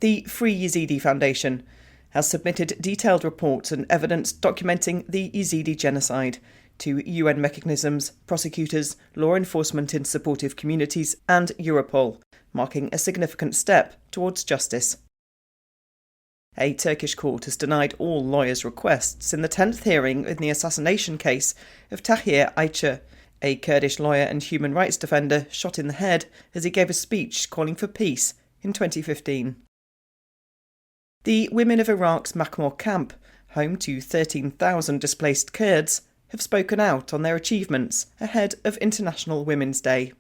The Free Yezidi Foundation has submitted detailed reports and evidence documenting the Yazidi Genocide to UN mechanisms, prosecutors, law enforcement in supportive communities and Europol, marking a significant step towards justice. A Turkish court has denied all lawyers' requests in the 10th hearing in the assassination case of Tahir Elçi, a Kurdish lawyer and human rights defender shot in the head as he gave a speech calling for peace in 2015. The women of Iraq's Makhmour camp, home to 13,000 displaced Kurds, have spoken out on their achievements ahead of International Women's Day.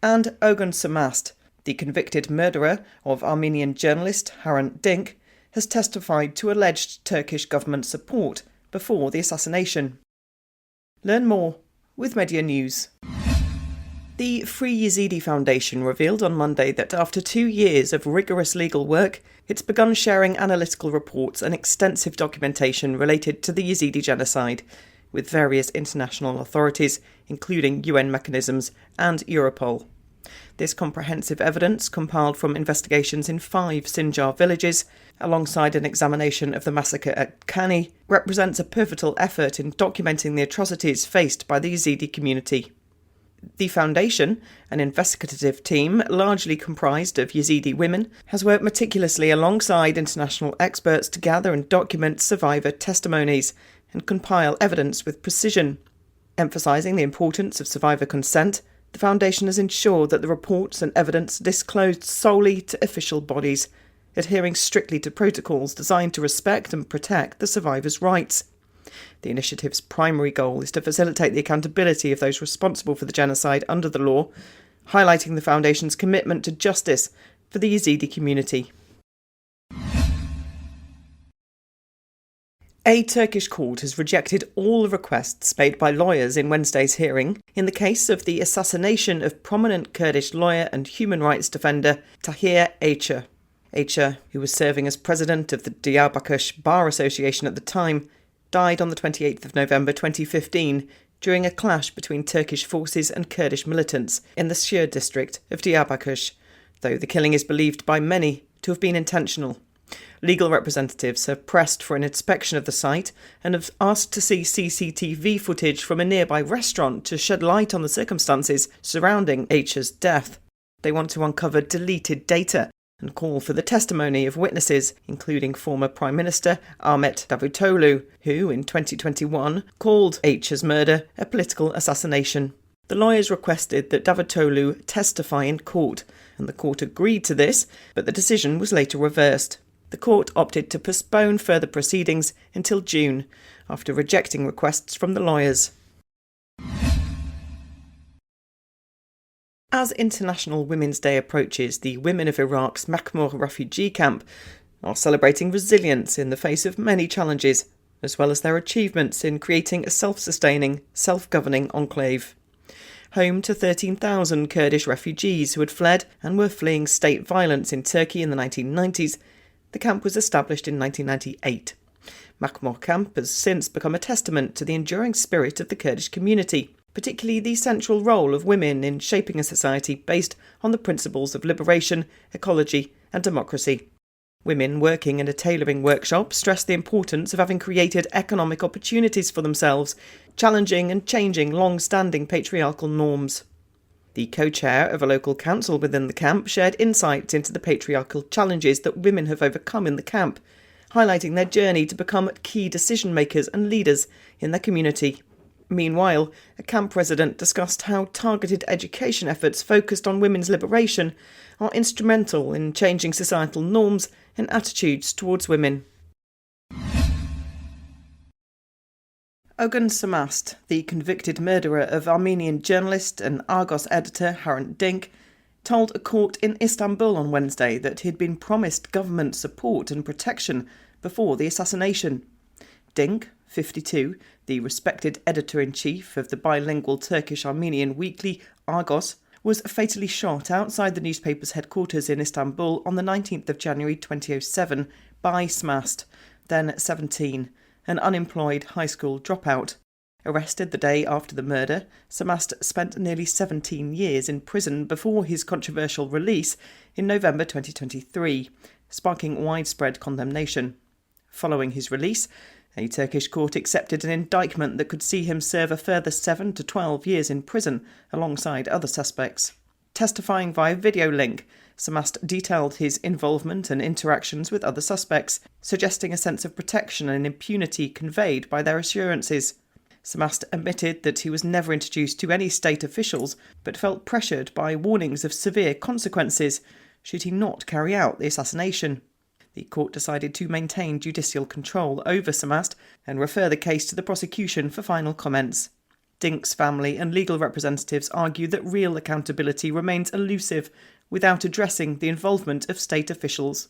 And Ogün Samast, the convicted murderer of Armenian journalist Hrant Dink, has testified to alleged Turkish government support before the assassination. Learn more with Medya News. The Free Yezidi Foundation revealed on Monday that after 2 years of rigorous legal work, it's begun sharing analytical reports and extensive documentation related to the Yazidi genocide with various international authorities, including UN mechanisms and Europol. This comprehensive evidence, compiled from investigations in 5 Sinjar villages, alongside an examination of the massacre at Kani, represents a pivotal effort in documenting the atrocities faced by the Yazidi community. The Foundation, an investigative team largely comprised of Yazidi women, has worked meticulously alongside international experts to gather and document survivor testimonies and compile evidence with precision. Emphasising the importance of survivor consent, the Foundation has ensured that the reports and evidence are disclosed solely to official bodies, adhering strictly to protocols designed to respect and protect the survivors' rights. The initiative's primary goal is to facilitate the accountability of those responsible for the genocide under the law, highlighting the Foundation's commitment to justice for the Yazidi community. A Turkish court has rejected all requests made by lawyers in Wednesday's hearing in the case of the assassination of prominent Kurdish lawyer and human rights defender Tahir Elçi. Elçi, who was serving as president of the Diyarbakir Bar Association at the time, died on the 28th of November 2015 during a clash between Turkish forces and Kurdish militants in the Şir district of Diyarbakir, though the killing is believed by many to have been intentional. Legal representatives have pressed for an inspection of the site and have asked to see CCTV footage from a nearby restaurant to shed light on the circumstances surrounding Elçi's death. They want to uncover deleted data and call for the testimony of witnesses, including former Prime Minister Ahmet Davutoglu, who in 2021 called Elçi's murder a political assassination. The lawyers requested that Davutoglu testify in court, and the court agreed to this, but the decision was later reversed. The court opted to postpone further proceedings until June, after rejecting requests from the lawyers. As International Women's Day approaches, the women of Iraq's Makhmour refugee camp are celebrating resilience in the face of many challenges, as well as their achievements in creating a self-sustaining, self-governing enclave. Home to 13,000 Kurdish refugees who had fled and were fleeing state violence in Turkey in the 1990s, the camp was established in 1998. Makhmour camp has since become a testament to the enduring spirit of the Kurdish community, particularly the central role of women in shaping a society based on the principles of liberation, ecology and democracy. Women working in a tailoring workshop stressed the importance of having created economic opportunities for themselves, challenging and changing long-standing patriarchal norms. The co-chair of a local council within the camp shared insights into the patriarchal challenges that women have overcome in the camp, highlighting their journey to become key decision-makers and leaders in their community. Meanwhile, a camp resident discussed how targeted education efforts focused on women's liberation are instrumental in changing societal norms and attitudes towards women. Ogün Samast, the convicted murderer of Armenian journalist and Argos editor Hrant Dink, told a court in Istanbul on Wednesday that he'd been promised government support and protection before the assassination. Dink, 52, the respected editor-in-chief of the bilingual Turkish-Armenian weekly Argos, was fatally shot outside the newspaper's headquarters in Istanbul on the 19th of January 2007 by Samast, then 17, an unemployed high school dropout. Arrested the day after the murder, Samast spent nearly 17 years in prison before his controversial release in November 2023, sparking widespread condemnation. Following his release, a Turkish court accepted an indictment that could see him serve a further 7 to 12 years in prison alongside other suspects. Testifying via video link, Samast detailed his involvement and interactions with other suspects, suggesting a sense of protection and impunity conveyed by their assurances. Samast admitted that he was never introduced to any state officials, but felt pressured by warnings of severe consequences should he not carry out the assassination. The court decided to maintain judicial control over Samast and refer the case to the prosecution for final comments. Dink's family and legal representatives argue that real accountability remains elusive without addressing the involvement of state officials.